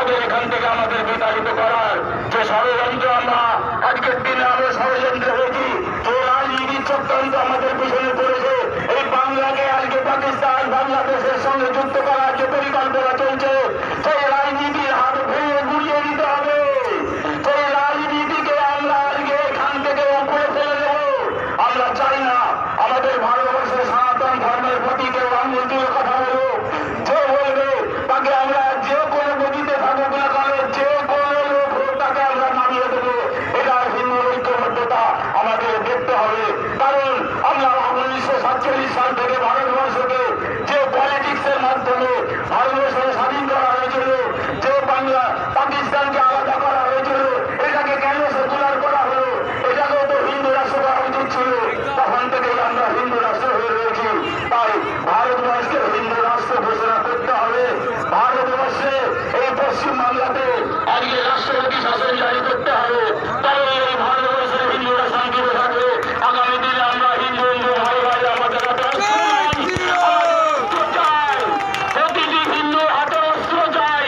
তাদের এখান থেকে আমাদের বিতাড়িত করার যে ষড়যন্ত্র আমরা আজকের দিনে আমরা ষড়যন্ত্র হয়েছি, যে রাজনীতির চক্রান্ত আমাদের পিছনে পড়েছে, এই বাংলাকে আজকে পাকিস্তান বাংলাদেশের সঙ্গে যুক্ত করার যে পরিকল্পনা চলছে, সেই রাজনীতির হাত ভেঙে গুড়িয়ে দিতে হবে। সেই রাজনীতিকে আমরা আজকে এখান থেকে উপরে ফেলে দেব। আমরা চাই না আমাদের ভারতবর্ষের সনাতন ধর্মের প্রতি কেউ আঙুল তুলে কথা বলবো। যে বলবে তাকে আমরা যে কোনো গতিতে থাকুক না কেন, যে কোনো লোক হোক তাকে আমরা নামিয়ে দেবো। এটা হিন্দু ঐক্যবদ্ধতা আমাদের দেখতে হবে। কারণ আমরা 1947 সাল থেকে ভারতবর্ষকে যে পলিটিক্সের মাধ্যমে ভারতবর্ষকে স্বাধীন করা হয়েছিল, যে বাংলা পাকিস্তানকে আলাদা করা হয়েছিল, এটাকে কেন সেকুলার করা হলো? এটাকেও তো হিন্দু রাষ্ট্র করা উচিত ছিল। তখন থেকেই আমরা হিন্দু রাষ্ট্র হয়ে রয়েছি। তাই ভারতবর্ষকে হিন্দু রাষ্ট্র ঘোষণা করতে হবে। ভারতবর্ষে এই পশ্চিমবাংলাতে আজকে রাষ্ট্রপতি শাসন জারি করতে হবে। তবে এই ভারতবর্ষের হিন্দুরা শান্তিতে থাকবে। আগামী দিনে আমরা হিন্দু হিন্দু ভাই ভাই আমাদের প্রতিটি হিন্দুর হাতে অস্ত্র চাই,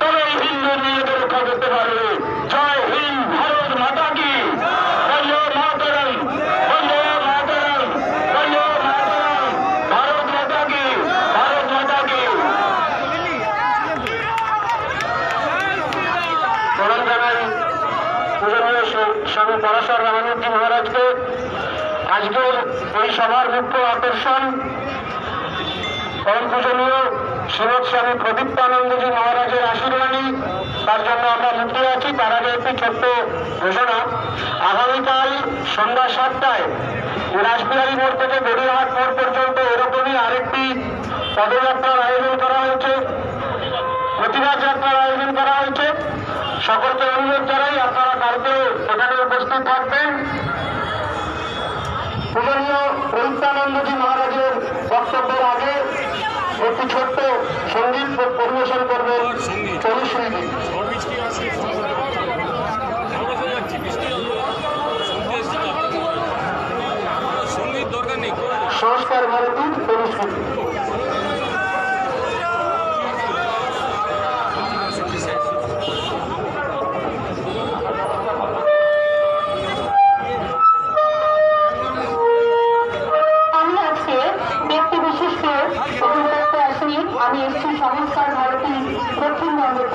তবে এই হিন্দু নিজেদের রক্ষা করতে পারবে। জয় হিন্দ, ভারত মাতা কি বন্দে মাতরম, বন্দে মাতরম, বন্দে মাতরম, ভারত মাতা কি, ভারত মাতা কি। প্রণাম জানাই পূজনীয় স্বামী পরাশর রামানুজি মহারাজকে। আজকের এই সভার মুখ্য আকর্ষণ পরম পূজনীয় শ্রীমৎ স্বামী প্রদীপ্তানন্দজি মহারাজের আশীর্বাণী। তার জন্য আমরা মুক্তি আছি। তার আগে একটি ছোট্ট ঘোষণা। আগামীকাল সন্ধ্যা 7টায় রাসবিহারী মোড় থেকে গড়িয়াহাট মোড় পর্যন্ত এরকমই আরেকটি পদযাত্রার আয়োজন করা হয়েছে, প্রতিবাদ যাত্রার আয়োজন করা হয়েছে। সকলকে অনুরোধ জানাই আপনারা কালকে এখানে উপস্থিত থাকবেন। পূজনীয় প্রদীপ্তানন্দজি মহারাজের বক্তব্যের আগে একটি ছোট্ট সঙ্গীত পরিবেশন করবেন 40 মিনিট। সংস্কার ভারতী 40 মিনিট। আমি এসছি সংস্কার ভারতী দক্ষিণবঙ্গের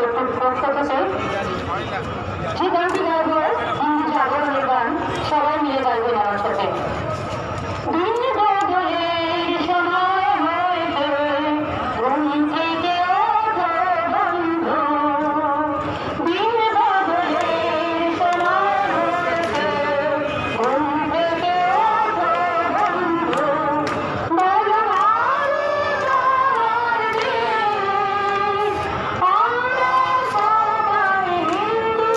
পক্ষ থেকে। যে গানটি গাইব হিন্দু জাগরণের গান, সবাই মিলে গাইবেন আমার সাথে। দিন বদলের সময় হয়েছে, ঘুম থেকে ওঠো বন্ধু। দিন বদলের সময় হয়েছে, ঘুম থেকে ওঠো বন্ধু। বলো আমরা সবাই হিন্দু,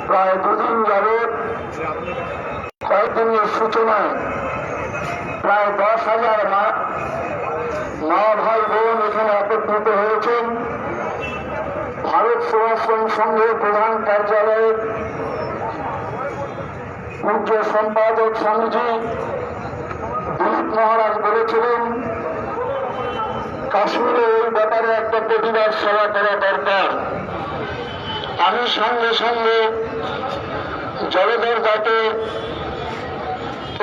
প্রায় দুদিন যাবৎ কয়েকদিনের সূচনায় প্রায় 10,000 মা ভাই বোন এখানে একত্রিত হয়েছেন। ভারত সেবাশ্রম সংঘের প্রধান কার্যালয়ের পূজ্য সম্পাদক স্বামীজি দিলীপ মহারাজ বলেছিলেন, কাশ্মীরে এই ব্যাপারে একটা প্রতিবাদ সভা করা দরকার। আমি সঙ্গে সঙ্গে জলধর দাকে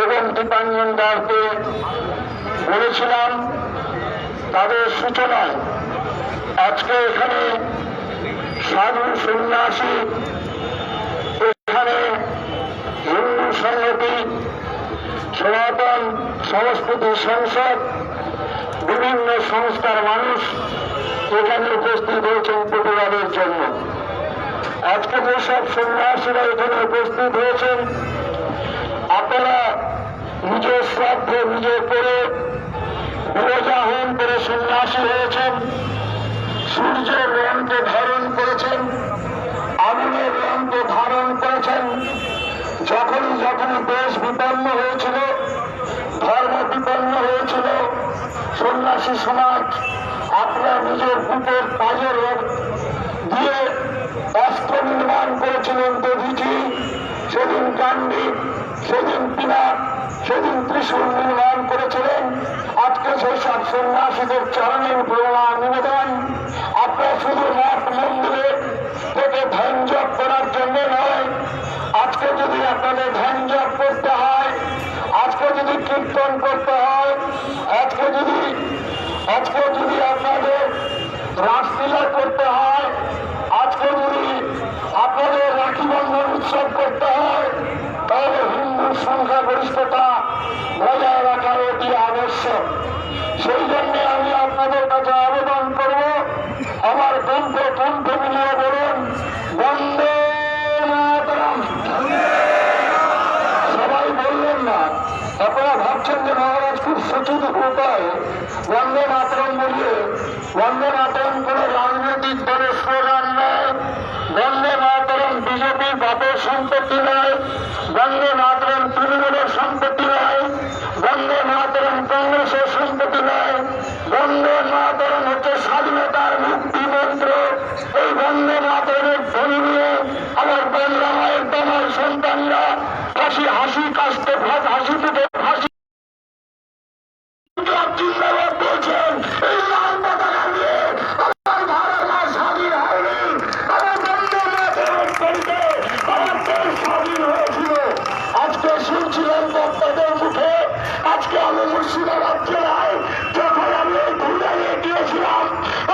এবং দীপাঞ্জন দাকে বলেছিলাম, তাদের সূচনায় আজকে এখানে সাধু সন্ন্যাসী, এখানে হিন্দু সংহতি, সনাতন সংস্কৃতি সংসদ, বিভিন্ন সংস্থার মানুষ এখানে উপস্থিত হয়েছেন প্রতিবাদের জন্য। আজকে যেসব সন্ন্যাসীরা এখানে উপস্থিত হয়েছেন, আপনারা নিজের শ্রাদ্ধ নিজে করে বিরজাহন করে সন্ন্যাসী হয়েছেন, সূর্যের রঙকে ধারণ করেছেন, আগুনের রঙকে ধারণ করেছেন। যখন যখন দেশ বিপন্ন হয়েছিল, ধর্ম বিপন্ন হয়েছিল, সন্ন্যাসী সমাজ আপনার নিজের বুকের পাঁজর দিয়ে অস্ত্র নির্মাণ করেছিলেন। দেবীজি সেদিন গান্ধী, সেদিন পিনাক, সেদিন ত্রিশূল নির্মাণ করেছিলেন। আজকে সেসব সন্ন্যাসীদের চরণের প্রণাম নিবেদন। আপনার শুধু মঠ মন্দিরে থেকে ধ্যান জপ করার জন্য নয়, আজকে যদি আপনাদের ধ্যান জপ করতে হয়, আজকে যদি কীর্তন করতে হয়, আজকে যদি আপনাদের রাসলীলা করতে হয়, আজকে যদি আপনাদের রাখি বন্ধন উৎসব করতে হয়, তাহলে হিন্দু সংখ্যাগরিষ্ঠতা বজায় রাখা অতি আবশ্যক। সেই জন্য আমি আপনাদের কাছে আবেদন করব, আমার কণ্ঠ মিলিয়ে বলুন, বন্দে মাতরম। সবাই বললেন না, আপনারা ভাবছেন যে মহারাজ খুব সচেত উপায় বন্দে মাতরম বলিয়ে। বন্দে মাতরম কোন রাজনৈতিক দলের স্লোগান নয়, বন্দে মাতরম বিজেপির বাপের সম্পত্তি নয়, বন্দে মাতরম তৃণমূলের সম্পত্তি নয়, বন্দে মাতরম কংগ্রেসের সম্পত্তি নয়। বন্দে মাতরম হচ্ছে স্বাধীনতার মুক্তি মন্ত্র। এই বন্দে মাতরমের ধ্বনি নিয়ে আমার বাংলা মায়ের দামার সন্তানরা হাসি কাশতে হাসি ফুটে হাসি জিন্দাবাদ বলছেন। এই লাল পতাকা নিয়ে আমার ভারত আর স্বাধীন হয়নি, আমার বন্দে মাতরম করিতে আমার দেশ স্বাধীন হয়েছিল। আজকে শুনছিলাম বক্তাদের মুখে, আজকে আমি মুর্শিদাবাদ জেলায় যখন আমি ঘুরে গিয়েছিলাম,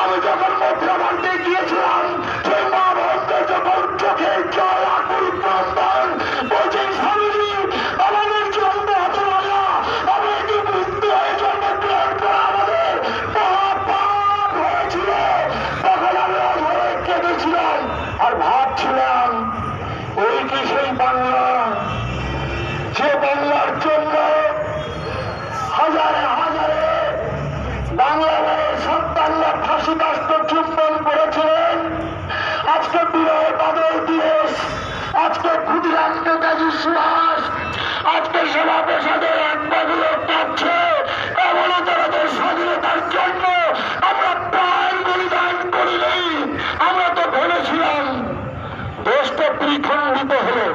আমি যখন মধ্যমান্তে গিয়েছিলাম, সেই মা ভক্তের যখন চোখে জল আকুল ক্রন্দন বলছেন, স্বামীজি আমাদের জন্ম হতে পারে, আমি এটি বুঝতে হয়ে জন্মগ্রহণ করা আমাদের মহাপাপ হয়েছিল। তখন আমি অধরে কেঁদেছিলাম আর ভাবছিলাম, এই কি সেই বাংলা, যে বাংলার জন্য হাজারে হাজারে বাংলা মায়ের সন্তানরা ফাঁসিকাষ্ট চুম্বন করেছিলেন। আজকে বিনয় বাদল দিবস, আজকে ক্ষুদিরাম নেতাজি সুভাষ, আজকে সেবা প্রসাদের একবাগুলো কাটছে। এমনও তাদের স্বাধীনতার জন্য আমরা প্রাণ বলিদান করিনি। আমরা তো ভেবেছিলাম দেশ তো ত্রিখণ্ডিত হলো,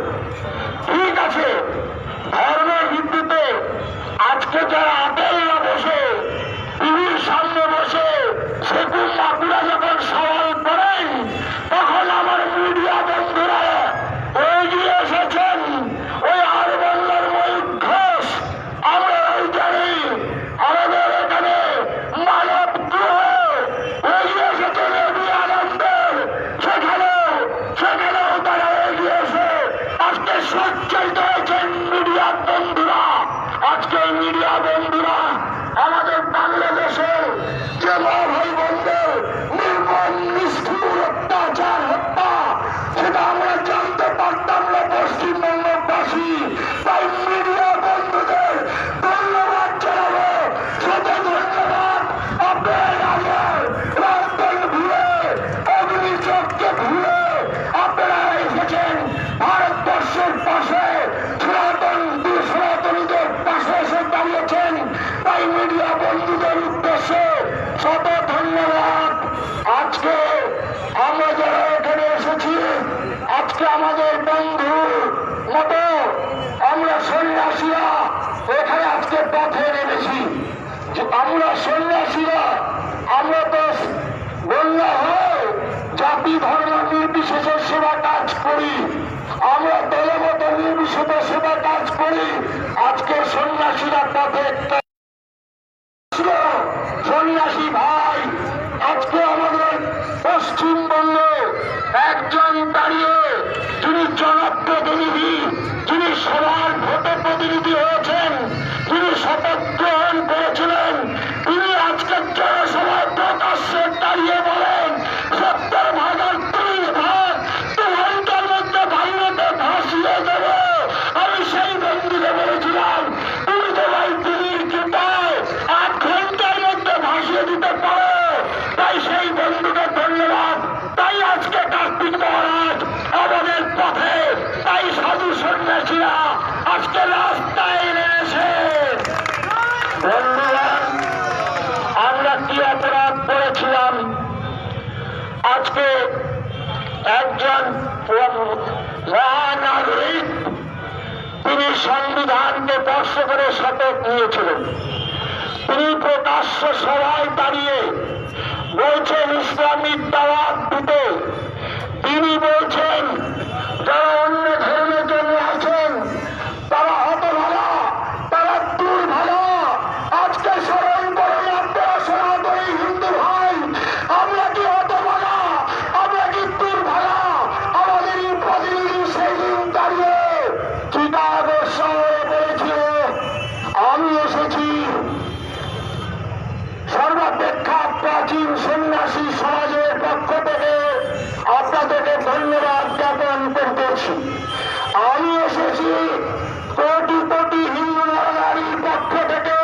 নির্বিশেষে সেবা কাজ করি, আমরা দলের মতো নির্বিশেষে সেবা কাজ করি। আজকে সন্ন্যাসীরা পথে একটা সন্ন্যাসী ভাই, আজকে আমাদের পশ্চিমবঙ্গে একজন দাঁড়িয়ে যিনি জনপ্রতিনিধি, যিনি সবার ভোটে প্রতিনিধি হয়েছেন, যিনি শপথ গ্রহণ করেছিলেন, তিনি আজকে জনসভায় প্রকাশ্যে দাঁড়িয়ে বলেন 70 ভাগের 30 ভাগ 2 ঘন্টার মধ্যে ভাইরাতে ভাসিয়ে দেব। আমি সেই বন্ধুকে বলেছিলাম তুমি তো ভাই দিদির কৃপায় 8 ঘন্টার মধ্যে ভাসিয়ে দিতে পারো। তাই সেই বন্ধুকে ধন্যবাদ। তাই আজকে কার্তিক মহারাজ আমাদের পথে, তাই সাধু সন্ন্যাসীরা আজকে রাস্তায় নেমেছে। বন্ধুরা, আমরা কি অপরাধ করেছিলাম? আজকে একজন মহানাগরিক তিনি সংবিধানকে স্পর্শ করে শপথ নিয়েছিলেন। তিনি প্রকাশ্য সভায় দাঁড়িয়ে বলছেন ইসলামিক দাওয়াত দিতে। তিনি বলছেন যারা অন্য ধর্মের জন্য আছেন তারা হতভাগা, তারা দুর্ভাগা। আজকে স্মরণ করেন আপনারা সনাতনী হিন্দু ভাই, আমরা কি হতভাগা, আমরা কি দুর্ভাগা? আমাদের এই প্রতিনিধি সেদিন দাঁড়িয়ে চিকাগো শহরে বলেছিল আমি এসেছি সর্বাপেক্ষা প্রাচীন সন্ন্যাসী সমাজের পক্ষ থেকে আপনাদেরকে ধন্যবাদ জ্ঞাপন করতেছি। আমি এসেছি কোটি কোটি হিন্দু নরনারীর পক্ষ থেকে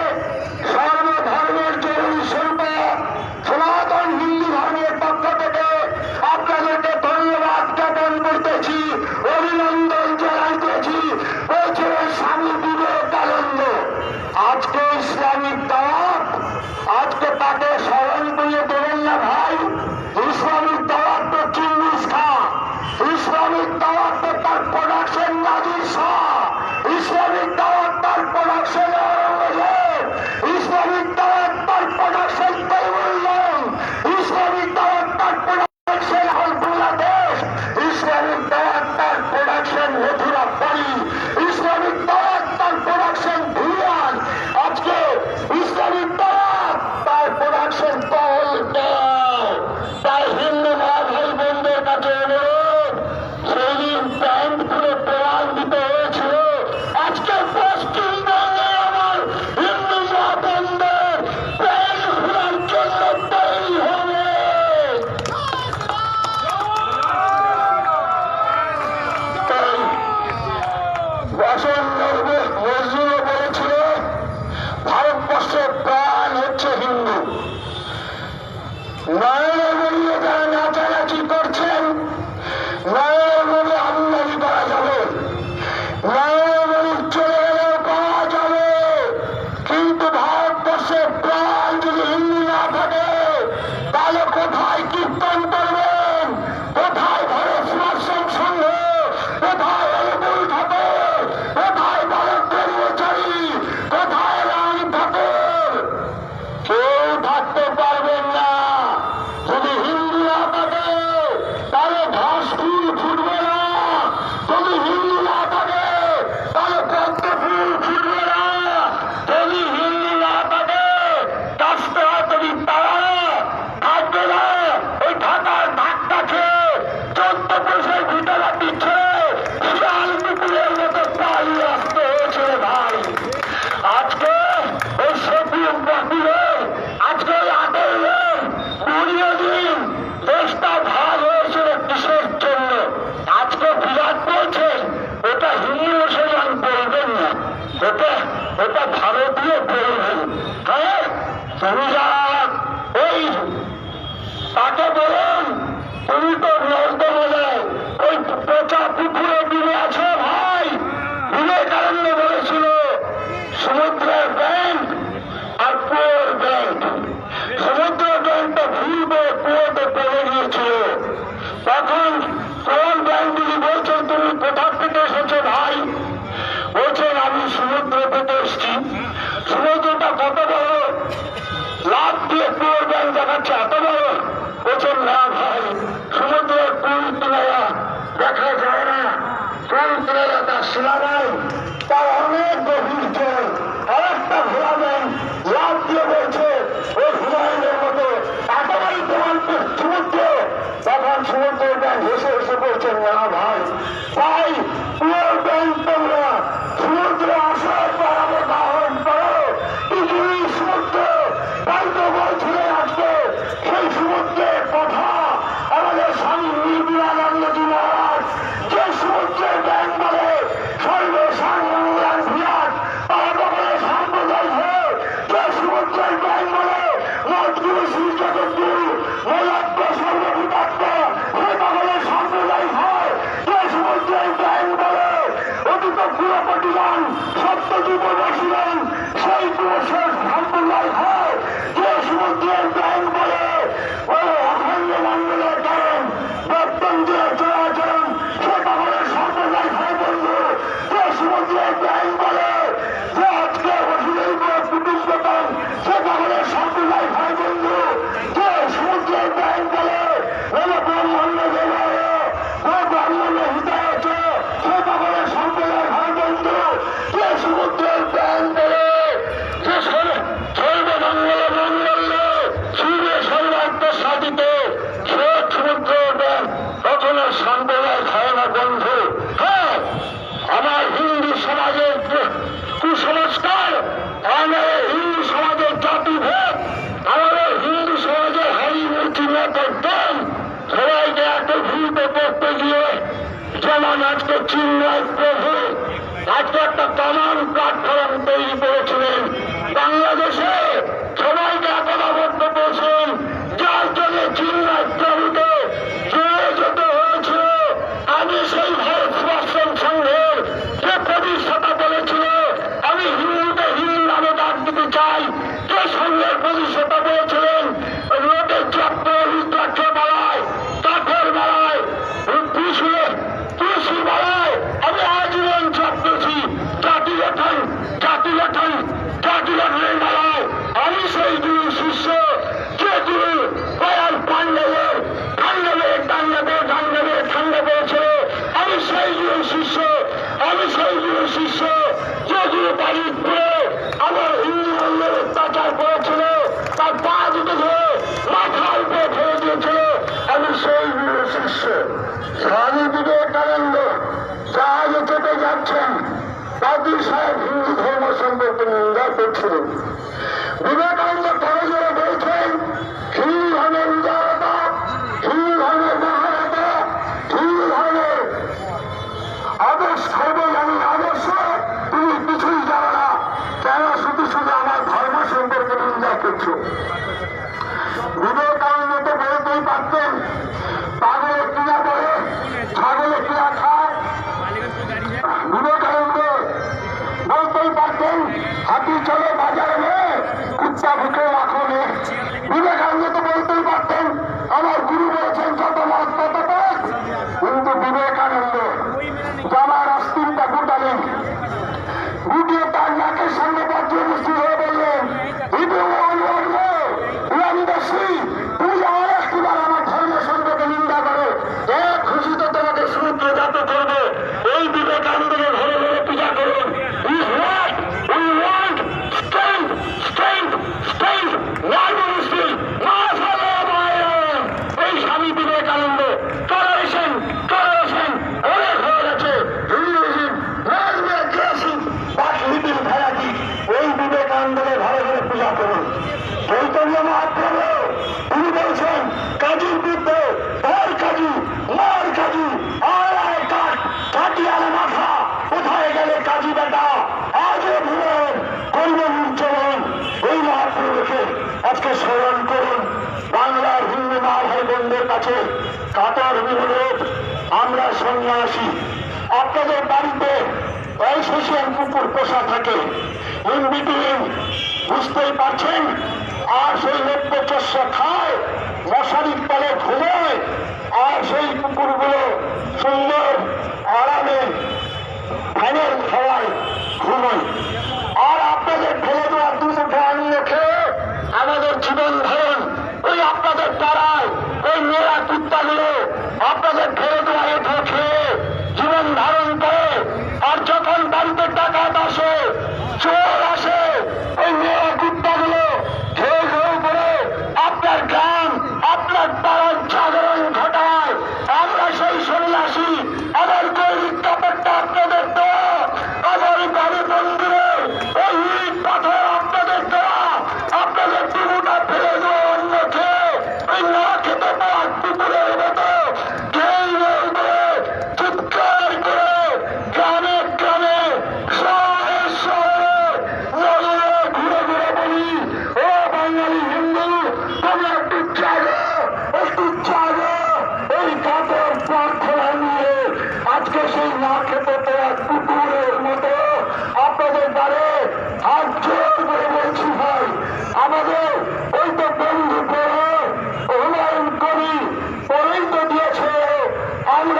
সর্বধর্মের জরুরি স্বরূপ সনাতন হিন্দু ধর্মের পক্ষ থেকে আপনাদেরকে ধন্যবাদ জ্ঞাপন করতেছি, অভিনন্দন জানাইতেছি। বলছে স্বামী বিবেকানন্দ আজকে ইসলামিক দাওয়াত, আজকে তাকে স্মরণ করিয়ে দেবেন না ভাই। ইসলামিক দাওয়াত তো চিঙ্গিস খাঁ, ইসলামিক দাওয়াত তো তার প্রোডাকশন নাজির শাহ, ইসলামিক দাওয়াত তার প্রোডাকশন আওরঙ্গজেব, ইসলামিক দাওয়াত তার প্রোডাকশন তৈমুল্লাম, ইসলামিক দাওয়াত তার প্রোডাকশন বাংলাদেশ, ইসলামিক দাওয়াত তার প্রোডাকশন মথুরা পরি, ইসলামিক দাওয়াত তার প্রোডাকশন ভুয়ান। আজকে ইসলামিক দাওয়াত তার প্রোডাকশন তাই হিন্দু ভাই বোনদের কাছে অনুরোধ, সেদিন প্যান্ট খুলে প্রমাণ দিতে হয়েছিল। আজকে পশ্চিমবঙ্গে আমার হিন্দু মা বোনদের প্যান্ট খোলার জন্য তৈরি হবে। তাই বসন্ত নজরুলও বলেছিল ভারতবর্ষের প্রাণ হচ্ছে হিন্দু। নয়নের মূল্যে যারা নাচানাচি করছেন, নয়নের মূল্যে আমদানি করা যাবে, নয়নের মূল্য চলে গেলেও পাওয়া যাবে, কিন্তু ভারতবর্ষের প্রাণ যদি হিন্দু না থাকে তাহলে কোথায় কীর্তন করবেন, কোথায় ভারত সুদর্শন সংঘ, কোথায় অনুকূল ঠাকুর, কোথায় ভারত ব্রহ্মচারী, কোথায় রাম ঠাকুর? কেউ থাকতে পারবেন না। যদি হিন্দু না থাকে তাহলে ঘাস ফুল ফুটবে না, যদি হিন্দু না থাকে তাহলে পদ্ম ফুল ফুটবে না, যদি হিন্দু না থাকে কাস্তে হাতরি তারা থাকবে না। ওই ঢাকার ধাক্কা খেয়ে 14 বছর ভিতরা দিচ্ছে শিয়াল কুকুরের মতো পালিয়ে আসতে হয়েছে ভাই। আজকে ওই সতীর বাকিদের আজকে 18 পুরীয় দিন দেশটা ভাগ হয়েছিল কিসের জন্য? আজকে বিরাট বলছেন ওটা হিন্দু মুসলমান বলবেন না, ওটা ভারতীয় বলবেন। হ্যাঁ, তুমি যারা ওই তাকে বলেন তুমি তো নর্দমালে ওই পচা পুকুরে ডুবে আছে ভাই। বিবেকানন্দ বলেছিল সমুদ্রের ব্যাংক আর কুয়োর ব্যাংক। সমুদ্রের ব্যাংকটা ভুলবে কুয়োতে পড়ে গিয়েছিল। তখন কুয়োর ব্যাংকগুলি বলছেন তুমি কোথা থেকে এসেছো ভাই? বলছেন আমি সমুদ্র থেকে এসছি। সমুদ্রটা কত বড়? লাভ দিয়ে কুয়োর ব্যাংক দেখাচ্ছে এত বড়। বলছেন না ভাই, সমুদ্রের কুল কিনারা লাগাই তার অনেক গভীর জল। আর একটা ঘোড়া ব্যাংক লাভ দিয়ে বলছে ওই হুমায়ুনের মতো একেবারে তোমার সমুদ্র। তখন সমুদ্রের ব্যাংক হেসে হেসে বলছেন না ভাই ভাই পুরো ব্যাংক তোমরা সমুদ্রে আসার পর আমার বাহন করো পৃথিবী সমুদ্র তাই তো বলছিলেন আজকে সেই সমুদ্রের কথা আমাদের স্বামী বিবেকানন্দজি মহারাজ যে সমুদ্রের ব্যাংক বলে সর্বসাংবাংলার বিরাট তারা কখনো সাম্প্রদায়িক হয়ে যে সমুদ্রের ব্যাংক বলে মজগুরু শ্রী জগদ্গুরু মৌলাত্ম সর্বভূতাত্ম সে কখনো সাম্প্রদায়িক হয় যে সমুদ্রের ব্যাংক বলে অতীত পুরপটিগান সত্যযুগ বসিলেন সেই পুরুষের সাম্প্রদায়িক হয় যে সমুদ্রের ব্যাংক বলে ওই অখণ্ড মন্ডলের কারণ বর্তন্ত্রের চলাচরণ সে কখনো সাম্প্রদায়িক হয় বন্ধু যে সমুদ্রের ব্যাংক বলে যে আজকে বসিলেন কুটুম্বতন সে কখনো সাম্প্রদায়িক হয় বন্ধু যে সমুদ্রের ব্যাংক বলে ব্রহ্মাণ্ড দেবায় ব্রাহ্মণ হিতায়চ সে কখনো সাম্প্রদায়িক হয় বন্ধু যে সমুদ্রের ব্যাংক বলে যে সর্বমঙ্গল মঙ্গল সূর্য সর্বাত্ম সাধিত সে সমুদ্রের ব্যাংক কখনো সাম্প্রদায়িক হয় না বন্ধু। হ্যাঁ আমার হিন্দু সমাজের কুসংস্কার আমাদের হিন্দু সমাজের জাতিভেদ আমাদের হিন্দু সমাজের হারি মূর্তি করতেন সবাইকে একত্রিত করতে গিয়ে যেমন আজকে চিন্ময় প্রভু আজকে একটা কমন প্ল্যাটফর্ম তৈরি করেছিলেন বাংলাদেশে সবাইকে একতাবদ্ধ করেছেন যার জন্য চিন্ময় প্রভুকে জেলে যেতে হয়েছিল। আমি সেই ভারত সেবাশ্রম সংঘের যে প্রতিষ্ঠাতা বলেছিল আমি হিন্দুকে হিন্দু নামে ডাক দিতে চাই যে সংঘের প্রতিষ্ঠাতা বলেছিলেন লোকের চক্র রুদ্রাক্ষে বেলায় কাঠের বেলায় তুলসী বেলায় আমি আজীবন চক্রছি জাতি গঠনের বেলায় আমি সেই গুরু শিষ্য যে গুরু কয়াল পাণ্ডবের ঠান্ডা করেছিল আমি সেই গুরু শিষ্য যে গুরু পালিত করে আমার হিন্দু মন্দির অত্যাচার করেছিল তার পা দুটো ধরে মাথার উপরে ফেলে দিয়েছিল আমি সেই গুরু শিষ্য। স্বামী বিবেকানন্দ জাহাজে চেপে যাচ্ছেন দাদুর সাহেব হিন্দু ধর্ম সম্পর্কে নিন্দা করছিলেন। বিবেকানন্দ করে জোরে বলছেন হিন্দু ধর্মের উদারতা হিন্দু ধর্মের মহানতা হিন্দু ধর্মের আদর্শ সর্বজনীন আদর্শ তুমি কিছুই জানো না কেন শুধু আমার ধর্ম সম্পর্কে নিন্দা করছো। বিবেকানন্দ তো বলতেই পারতেন পাগলের ক্রিয়া করে ছাগলের ক্রিয়া খায়। বিবেকানন্দ বলতেই পারতেন হাতি চলে বাজারে মেয়ে কুত্তা ভুকে রাখো মেয়ে। বিবেকানন্দ তো বলতেই পারতেন আমার গুরু বলেছেন যত মাছ তত পেট। কিন্তু বিবেকানন্দ জামার আস্তিনটা গুটালেন গুটিয়ে তার নাকের সামনে বজ্র মুষ্টি হয়ে বললেন তুমি আর একটিবার আমার ধর্ম সম্পর্কে নিন্দা করো এক খুশি তো তোমাকে সমুদ্র যাতে করবে। এই বিবেকানন্দকে ঘরে ঘরে পূজা করুন। এই স্বামী বিবেকানন্দ টলারেশন অনেক হয়ে গেছে। এই বিবেকানন্দকে ঘরে ঘরে পূজা করুন। চৈতন্য মহাপ্রভু তিনি বলছেন কাজীর বিরুদ্ধে তার কাজী মার কাজী আয় কাটি আলে মাথা কোথায় গেলে কাজী বেটা আজও ভুলেন করব নির্চরণ। এই মহাপ্রভুকে আজকে স্মরণ করুন। বাংলার হিন্দু মা ভাই বোনদের কাছে কাতর অনুরোধ আমরা সন্ন্যাসী আপনাদের বাড়িতে অ্যালসেশিয়ান কুকুর পোষা থাকে ইনবিটুইন বুঝতেই পারছেন। আর সেই নব্যচস্য খায় মশারির তলে ঘুমায় আর সেই কুকুরগুলো সুন্দর আরামে ফ্যানের খাওয়ায় ঘুমায়। আর আপনাদের ফেলে দেওয়া দুমুঠো অন্ন খেয়ে আমাদের জীবন ধারণ ওই আপনাদের পাড়ায় ওই মেয়েরা কুত্তাগুলো আপনাদের ফেলে দেওয়া এঠো খেয়ে জীবন ধারণ করে। আর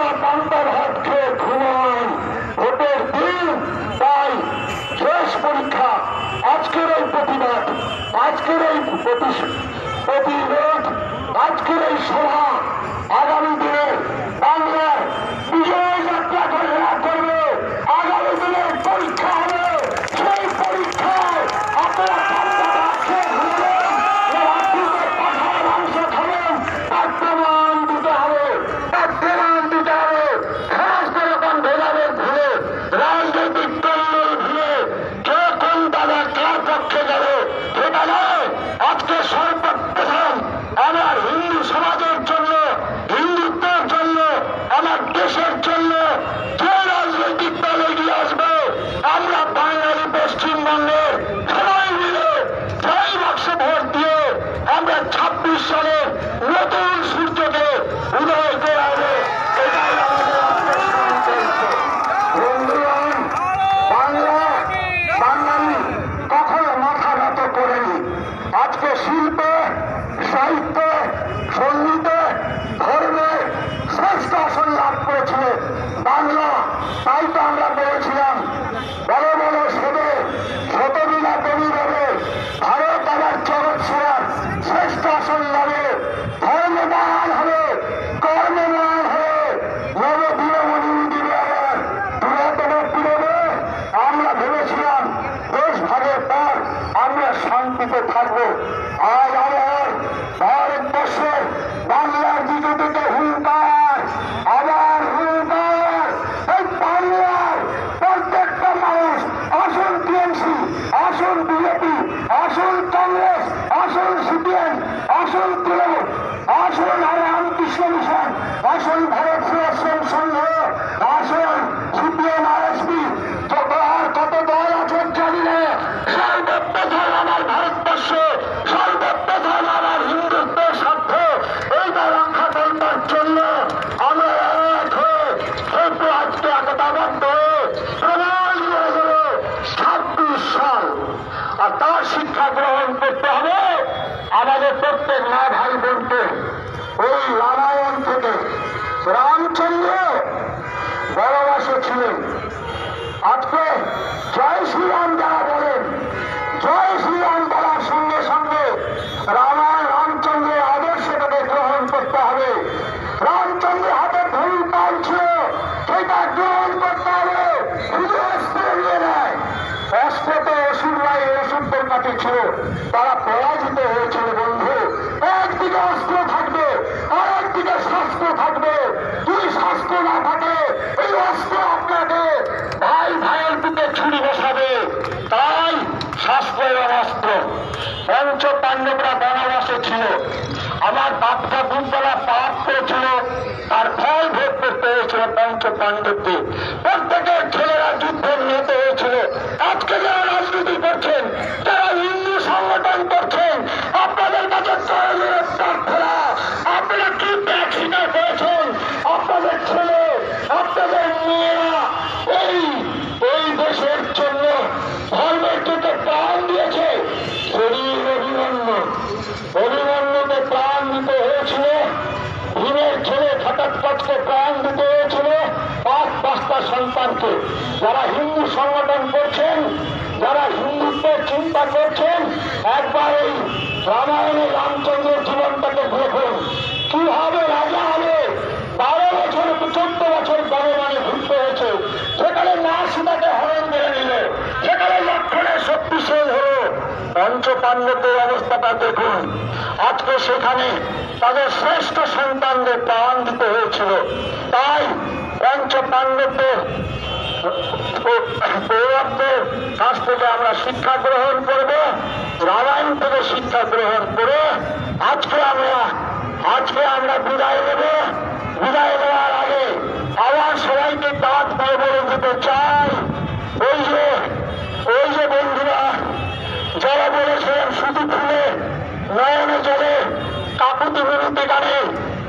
আপনারা পান্তা ভাত খেয়ে ঘুমান, ভোটের দিন তাই শেষ পরীক্ষা। আজকের এই প্রতিবাদ, আজকের এই প্রতিরোধ, আজকের এই সভা আগামী দিনে বাংলার বিজয় যাত্রা করবে। আগামী দিনের পরীক্ষা হবে, সেই পরীক্ষায় আপনারা পান্তা ভাত খেয়ে ঘুমাবেন না রাত্রিতে পাঠার মাংস খাবেন, তার প্রমাণ দিতে হবে, তার প্রমাণ দিতে হবে। সমস্ত রকম ভেদাভেদ ভুলে, রাজনৈতিক কল্যাণ ভুলে কে কোন দাদা কার পক্ষে গেল সেটা নয়। আজকে সর্বপ্রথম আমার হিন্দু সমাজের জন্য, হিন্দুত্বের জন্য, আমার দেশের জন্য যে রাজনৈতিক দল এগিয়ে আসবে, আমরা বাঙালি পশ্চিমবঙ্গের সবাই মিলে জয় বাক্সে ভোট দিয়ে আমরা 26 সালের নতুন সূর্যকে উদয় করাবো। এটাই আমাদের আত্মসমর্পণ চলছে। বন্ধুগণ, বাঙালি কখনো মাথা নত করেনি। আজকে শিল্পে, সাহিত্যে, সঙ্গীতে, ধর্মে শ্রেষ্ঠ আসন লাভ করেছিল বাংলা। তাই তো আমরা বলেছিলাম বড় বড় সেবে শতবিনা কবি রবে, ভারত আবার জগৎ সেরার শ্রেষ্ঠ আসন লাভে, ধর্মবান হবে, কর্মবান হবে, নবদীনমণি দিবে আবার বৃহত্তম পূরবে। আমরা ভেবেছিলাম দেশ ভাগের পর আমরা শান্তিতে থাকবো। আজ আবার ভারতবর্ষের বাংলার দিকে দিকে হুঙ্কার, আবার হুঙ্কার। এই বাংলার প্রত্যেকটা মানুষ, আসুন টিএমসি, আসুন বিজেপি, আসুন কংগ্রেস, আসুন সিপিএম, আসুন তৃণমূল, আসুন রামকৃষ্ণ মিশন, আসুন ভারত সেবাশ্রম সংঘ, আসুন সিপিএম, আরএসপি, যত আর কত দল আছে জানি না। সর্বপ্রথম আমার ভারতবর্ষ, সর্বপ্রথম আমার হিন্দুত্বের স্বার্থে এইটা রক্ষা করবার জন্য আমরা এক হয়ে আজকে একতাবদ্ধ হয়ে প্রমাণ করে গেল 26 সাল। আর তার শিক্ষা গ্রহণ করতে হবে আমাদের প্রত্যেক মা ভাই বোনকে। ওই রামায়ণ থেকে রামচন্দ্র বনবাসে ছিলেন। আজকে জয় শ্রীরাম যারা বলেন, জয় শ্রীরাম বলার সঙ্গে সঙ্গে রামচন্দ্রের আদর্শটাকে গ্রহণ করতে হবে। রামচন্দ্রের হাতে ধনুকাল ছিল, সেটা গ্রহণ করতে হবে। শুধু অস্ত্র নিয়ে নেয়, অস্ত্র তো অসুররাই অসুরদের কাছে ছিল, তারা পরাজিত হয়েছিল। বন্ধু, একদিকে অস্ত্র থাকবে আর একদিকে শাস্ত্র থাকবে। যদি শাস্ত্র না থাকে এই অস্ত্র আপনাকে ভাই ভাইয়ের দিকে ছুরি বসাবে। তাই শাস্ত্র এবং অস্ত্র। পঞ্চ পাণ্ডবরা বনবাসে ছিল। আমার বাপটা দুধবেলা পাপ করেছিল, তার ফল ভোগ করতে হয়েছিল পঞ্চ পাণ্ডবকে। প্রত্যেকের ছেলেরা যুদ্ধে নিহত হয়েছিল। আজকে যারা রাজনীতি করছেন, যারা হিন্দু সংগঠন করছেন, আপনাদের কাছে প্রার্থনা, আপনারা কি ত্যাগ স্বীকার করেছেন? আপনাদের ছেলে, আপনাদের মেয়েরা এই দেশের জন্য ধর্মের জন্য প্রাণ দিয়েছে। শরীর অভিমন্যুকে প্রাণ দিতে হয়েছিল, ভীমের ছেলে ঘটোৎকচকে প্রাণ দিতে হয়েছিল, 5-5টা সন্তানকে। যারা হিন্দু সংগঠন করছেন, যারা হিন্দুত্বের চিন্তা করছেন, একবার এই রামায়ণে রামচন্দ্রের জীবনটাকে দেখুন। কিভাবে রাজা হবে, 12 বছর 14 বছর বনবানে ঘুরতে হয়েছে। সেখানে না সীতাকে হরণ করে নিল, সেখানে লক্ষণের শক্তিশালী হলো। পঞ্চ পাণ্ডবদের অবস্থাটা দেখুন। আজকে সেখানে তাদের শ্রেষ্ঠ সন্তানদের প্রাণ দিতে হয়েছিল। তাই পঞ্চ পাণ্ডবদের পৌরবদের কাছ থেকে আমরা শিক্ষা গ্রহণ করব, রামায়ণ থেকে শিক্ষা গ্রহণ করে আজকে আমরা বিদায় নেব। বিদায় নেওয়ার আগে আবার সবাইকে দাঁত বড় বড় দিতে চাই। ওই যে বন্ধুরা যারা বলেছিলেন শুধু ফুলে নয়নে জলে কাকুতি মিনতি গানে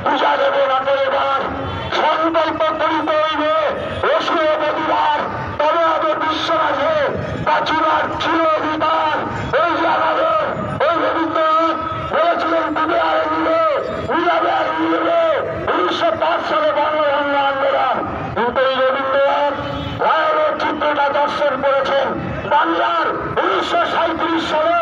পূজা দেব নাটের এবার সংকল্প করিতে হইবে অসুর প্রতিবার, তবে হবে বিশ্বরাজে প্রাচীরার ছিল অধিকার। ওই যে আমাদের ওই রবীন্দ্রনাথ বলেছিলেন দিবে আর নিবে, নিলাবে আর নিবে। 1905 সালে বঙ্গভঙ্গ আন্দোলন 1937 সালে